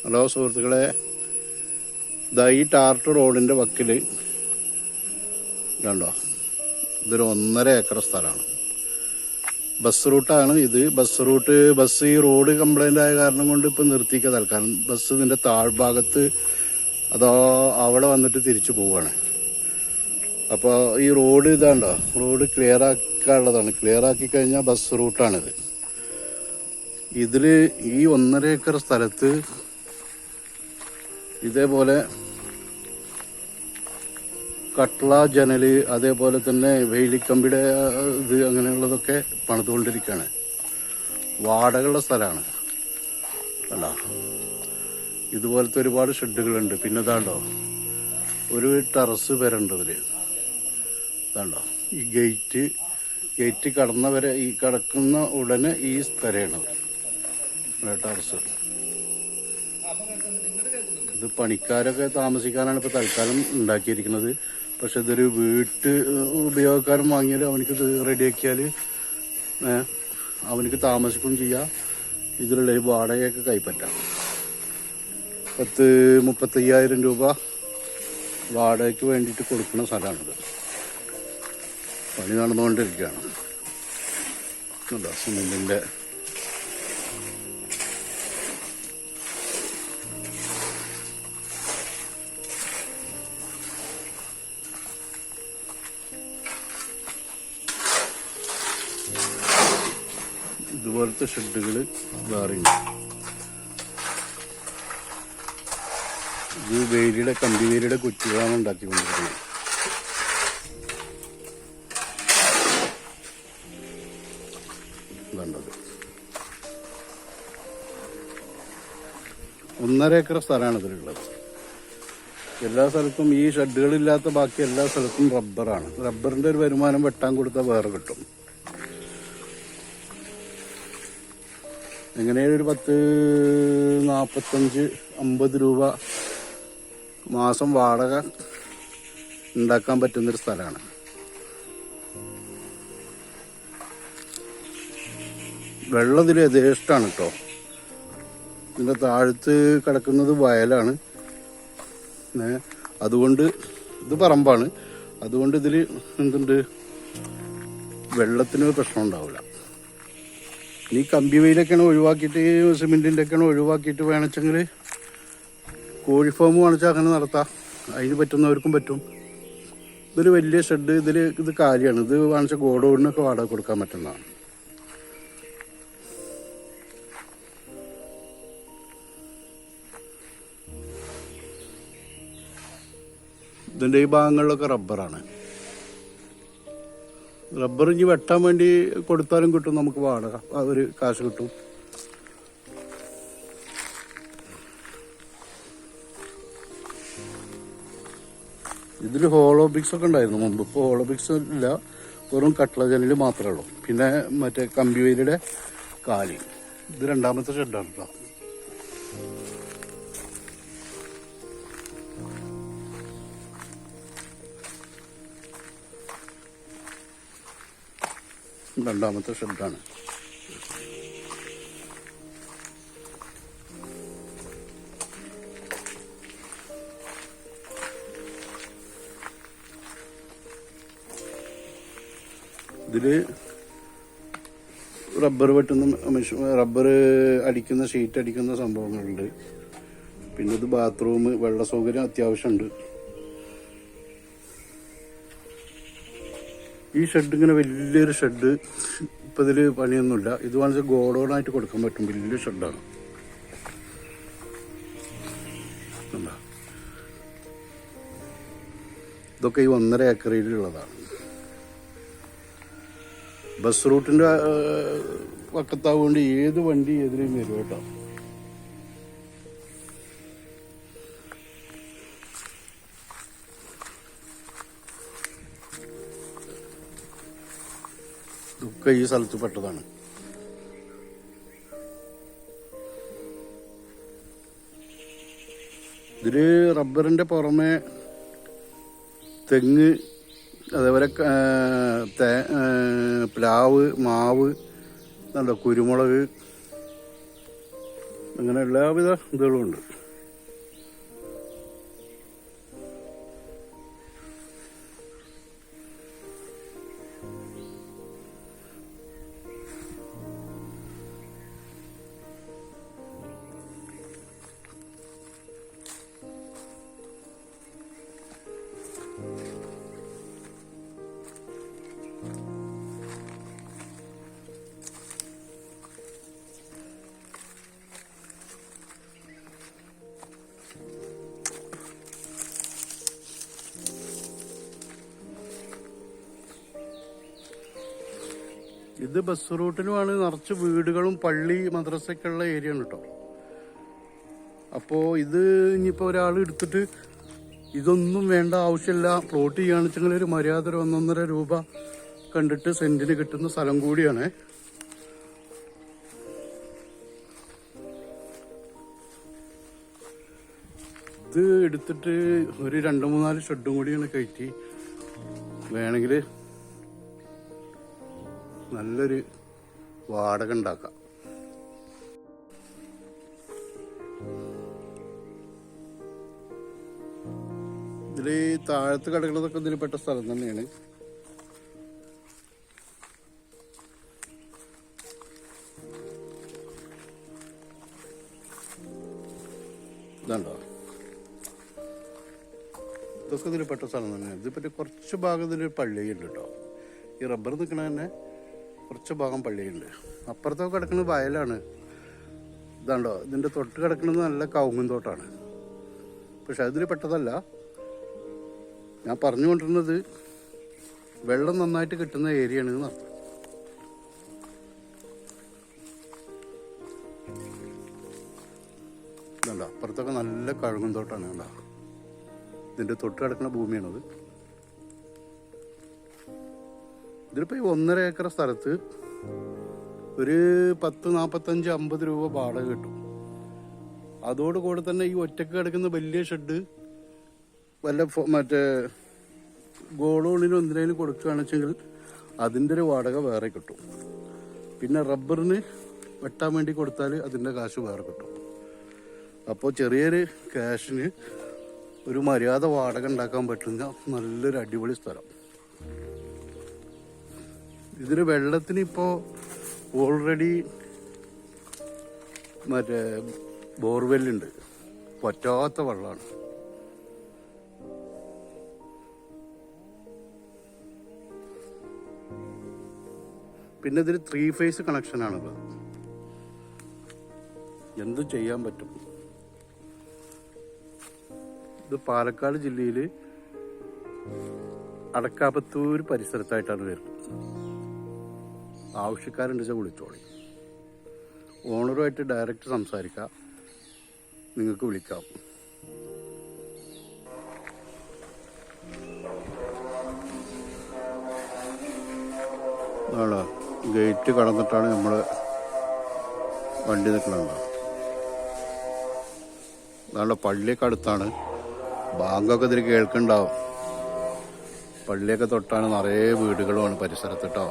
Hello സുഹൃത്തുക്കളെ, ഇതാ ഈ ടാർട്ട് റോഡിൻ്റെ വക്കിൽ കണ്ടോ, ഇതൊരു 1.5 ഏക്കർ സ്ഥലമാണ്. ബസ് റൂട്ടാണ് ഇത്. ബസ് ഈ റോഡ് കംപ്ലൈൻ്റ് ആയ കാരണം കൊണ്ട് ഇപ്പം നിർത്തിക്കുക തൽക്കാലം. ബസ് ഇതിൻ്റെ താഴ്ഭാഗത്ത് അതോ അവിടെ വന്നിട്ട് തിരിച്ചു പോവുകയാണ്. അപ്പോൾ ഈ റോഡ് ഇതാണ്ടോ, റോഡ് ക്ലിയർ ആക്കാനുള്ളതാണ്. ക്ലിയർ ആക്കി കഴിഞ്ഞാൽ ബസ് റൂട്ടാണിത്. ഇതിൽ ഈ 1.5 ഏക്കർ സ്ഥലത്ത് ഇതേപോലെ കട്ട്ള, ജനല്, അതേപോലെ തന്നെ വേലിക്കമ്പിയുടെ ഇത് അങ്ങനെയുള്ളതൊക്കെ പണിതുകൊണ്ടിരിക്കുകയാണ്. വാടകയുള്ള സ്ഥലമാണ്. അല്ല, ഇതുപോലത്തെ ഒരുപാട് ഷെഡുകളുണ്ട്. പിന്നെ ഇതാണ്ടോ ഒരു ടെറസ് വരണ്ട് ഇതിൽ. ഇതാണ്ടോ ഈ ഗേറ്റ് കടന്നവരെ, ഈ കിടക്കുന്ന ഉടനെ ഈ പെരയാണത് ടെറസ്. ഇത് പണിക്കാരൊക്കെ താമസിക്കാനാണ് ഇപ്പോൾ തൽക്കാലം ഉണ്ടാക്കിയിരിക്കുന്നത്. പക്ഷെ ഇതൊരു വീട്ട് ഉപയോഗക്കാരൻ വാങ്ങിയാൽ അവനക്ക് ഇത് റെഡിയാക്കിയാൽ അവനക്ക് താമസിക്കുകയും ചെയ്യാം. ഇതിലുള്ള ഈ വാടകയൊക്കെ കൈപ്പറ്റാം. 35,000 രൂപ വാടകയ്ക്ക് വേണ്ടിയിട്ട് കൊടുക്കുന്ന സ്ഥലമാണിത്. പണി നടന്നുകൊണ്ടിരിക്കുകയാണ്. സിമെന്റിൻ്റെ ഇതുപോലത്തെ ഷെഡുകൾ വേറെയുണ്ട്. ഇത് കമ്പി വേലിയുടെ കുറ്റികളാണ് ഉണ്ടാക്കിക്കൊണ്ടിരിക്കുന്നത്. വേണ്ടത് 1.5 ഏക്കർ സ്ഥലമാണ് ഇതിലുള്ളത്. എല്ലാ സ്ഥലത്തും ഈ ഷെഡുകളില്ലാത്ത ബാക്കി എല്ലാ സ്ഥലത്തും റബ്ബറാണ്. റബ്ബറിന്റെ ഒരു വരുമാനം വെട്ടാൻ കൊടുത്താൽ വേറെ കിട്ടും. എങ്ങനെയും ഒരു 45-50 രൂപ മാസം വാടക ഉണ്ടാക്കാൻ പറ്റുന്നൊരു സ്ഥലമാണ്. വെള്ളം ഇതിൽ യഥേഷ്ടമാണ് കേട്ടോ. ഇതിൻ്റെ താഴത്ത് കിടക്കുന്നത് വയലാണ്. അതുകൊണ്ട് ഇത് പറമ്പാണ്. അതുകൊണ്ട് ഇതിൽ എന്തുണ്ട്, വെള്ളത്തിന് പ്രശ്നം ഉണ്ടാവില്ല. ഈ കമ്പി വെയിലൊക്കെയാണ് ഒഴിവാക്കിയിട്ട്, സിമെന്റിൻ്റെ ഒക്കെയാണ് ഒഴിവാക്കിയിട്ട് വേണമെച്ചെങ്കിൽ കോഴി ഫാം വേണമെച്ചാൽ അങ്ങനെ നടത്താം. അതിന് പറ്റുന്നവർക്കും പറ്റും. ഇതൊരു വലിയ ഷെഡ്. ഇത് കാര്യമാണ്. ഇത് വേണമെച്ചാൽ ഗോഡൌണിനൊക്കെ വാടക കൊടുക്കാൻ പറ്റുന്നതാണ്. ഇതിൻ്റെ ഈ ഭാഗങ്ങളിലൊക്കെ റബ്ബറാണ്. റബ്ബർ ഇനി വെട്ടാൻ വേണ്ടി കൊടുത്താലും കിട്ടും നമുക്ക് വാടക, ഒരു കാശ് കിട്ടും. ഇതിൽ ഹോളോ ബ്രിക്സ് ഒക്കെ ഉണ്ടായിരുന്നു മുമ്പ്. ഇപ്പോൾ ഹോളോ ബ്രിക്സ് ഇല്ല, വെറും കട്ട്ള ജനൽ മാത്രമേ ഉള്ളൂ. പിന്നെ മറ്റേ കമ്പി വേലിയുടെ കാല്. ഇത് 2ാമത്തെ ഷെഡാണ് കേട്ടോ. രണ്ടാമത്തെ ഷെഡാണ്. ഇതില് റബ്ബർ വെട്ടുന്ന റബ്ബർ അടിക്കുന്ന ഷീറ്റ് അടിക്കുന്ന സംഭവങ്ങളുണ്ട്. പിന്നെ ഇത് ബാത്റൂം, വെള്ള സൗകര്യം അത്യാവശ്യമുണ്ട്. ഈ ഷെഡ് ഇങ്ങനെ വലിയൊരു ഷെഡ്. ഇപ്പം ഇതിൽ പണിയൊന്നുമില്ല. ഇത് വേണമെങ്കിൽ ഗോഡൗണായിട്ട് കൊടുക്കാൻ പറ്റും. വലിയ ഷെഡാണ്. ഇതൊക്കെ ഈ 1.5 ഏക്കറിലുള്ളതാണ്. ബസ് റൂട്ടിൻ്റെ വക്കത്താവുകൊണ്ട് ഏത് വണ്ടി എതിരെയും വരും കേട്ടോ. ഇതൊക്കെ ഈ സ്ഥലത്ത് പെട്ടതാണ്. ഇതില് റബ്ബറിന്റെ പുറമെ തെങ്ങ്, അതേപോലെ പ്ലാവ്, മാവ്, കുരുമുളക്, അങ്ങനെ എല്ലാവിധ ഇതുകളും ഉണ്ട്. ഇത് ബസ് റൂട്ടിലുമാണ്, നിറച്ച് വീടുകളും പള്ളി മദ്രസയൊക്കെ ഉള്ള ഏരിയ ആണ് കേട്ടോ. അപ്പോൾ ഇത് ഇനിയിപ്പോൾ ഒരാൾ എടുത്തിട്ട് ഇതൊന്നും വേണ്ട ആവശ്യമില്ല, പ്ലോട്ട് ചെയ്യുകയാണെന്ന് വെച്ചെങ്കിൽ ഒരു മര്യാദ 1.5 രൂപ കണ്ടിട്ട് സെന്റിന് കിട്ടുന്ന സ്ഥലം കൂടിയാണ്. ഇത് എടുത്തിട്ട് ഒരു 2-3 ഷെഡും കൂടിയാണ് കയറ്റി വേണമെങ്കിൽ നല്ലൊരു വാടക ഉണ്ടാക്കാം. ഇതില് താഴത്ത് കിടക്കുന്നതൊക്കെ ഇതിൽ പെട്ട സ്ഥലം തന്നെയാണ്. ഇതുണ്ടോ, ഇതൊക്കെ ഇതിൽ പെട്ട സ്ഥലം തന്നെയാണ്. ഇതിപ്പറ്റി കുറച്ച് ഭാഗം ഇതിൽ പള്ളിയുണ്ട് കേട്ടോ. ഈ റബ്ബർ നിൽക്കണ തന്നെ കുറച്ച് ഭാഗം പള്ളിയുണ്ട്. അപ്പുറത്തൊക്കെ കിടക്കുന്നത് വയലാണ്. ഇതാണ്ടോ, ഇതിൻ്റെ തൊട്ട് കിടക്കുന്നത് നല്ല കവുങ്ങും തോട്ടാണ്. പക്ഷെ അതിൽ പെട്ടതല്ല. ഞാൻ പറഞ്ഞുകൊണ്ടിരുന്നത് വെള്ളം നന്നായിട്ട് കിട്ടുന്ന ഏരിയ ആണ് എന്നർത്ഥം. ഇതല്ല, അപ്പുറത്തൊക്കെ നല്ല കഴുകും തോട്ടാണ്. കണ്ടോ, ഇതിൻ്റെ തൊട്ട് കിടക്കുന്ന ഭൂമിയാണത്. ഇതിലിപ്പോൾ ഈ 1.5 ഏക്കർ സ്ഥലത്ത് ഒരു 10, 45, 50 രൂപ വാടക കിട്ടും. അതോടുകൂടെ തന്നെ ഈ ഒറ്റക്ക് കിടക്കുന്ന വലിയ ഷെഡ് വല്ല മറ്റേ ഗോഡൗണിനും എന്തിനേലും കൊടുക്കുകയാണെന്ന് വെച്ചെങ്കിൽ അതിൻ്റെ ഒരു വാടക വേറെ കിട്ടും. പിന്നെ റബ്ബറിന് വെട്ടാൻ വേണ്ടി കൊടുത്താൽ അതിൻ്റെ കാശ് വേറെ കിട്ടും. അപ്പോൾ ചെറിയൊരു ക്യാഷിന് ഒരു മര്യാദ വാടക ഉണ്ടാക്കാൻ പറ്റുന്ന നല്ലൊരു അടിപൊളി സ്ഥലം. ഇതിന് വെള്ളത്തിന് ഇപ്പോൾ ഓൾറെഡി മറ്റേ ബോർവെല്ലുണ്ട്, പറ്റാത്ത വെള്ളമാണ്. പിന്നെ ഇതിന് 3 ഫേസ് കണക്ഷനാണത്. എന്ത് ചെയ്യാൻ പറ്റും. ഇത് പാലക്കാട് ജില്ലയിൽ അടക്കാപത്തൂർ പരിസരത്തായിട്ടാണ് വരുന്നത്. ആവശ്യക്കാരുണ്ട് വെച്ചാൽ വിളിച്ചോളി. ഓണറുമായിട്ട് ഡയറക്റ്റ് സംസാരിക്കാം, നിങ്ങൾക്ക് വിളിക്കാം. ആണോ, ഗേറ്റ് കടന്നിട്ടാണ് നമ്മൾ വണ്ടി നിൽക്കണത്. അതാണല്ലോ, പള്ളിയൊക്കെ അടുത്താണ്. ബാങ്കൊക്കെ ഇതിൽ കേൾക്കുന്നുണ്ടാവും. പള്ളിയൊക്കെ തൊട്ടാണ്, നിറയെ വീടുകളുമാണ് പരിസരത്ത് കേട്ടോ.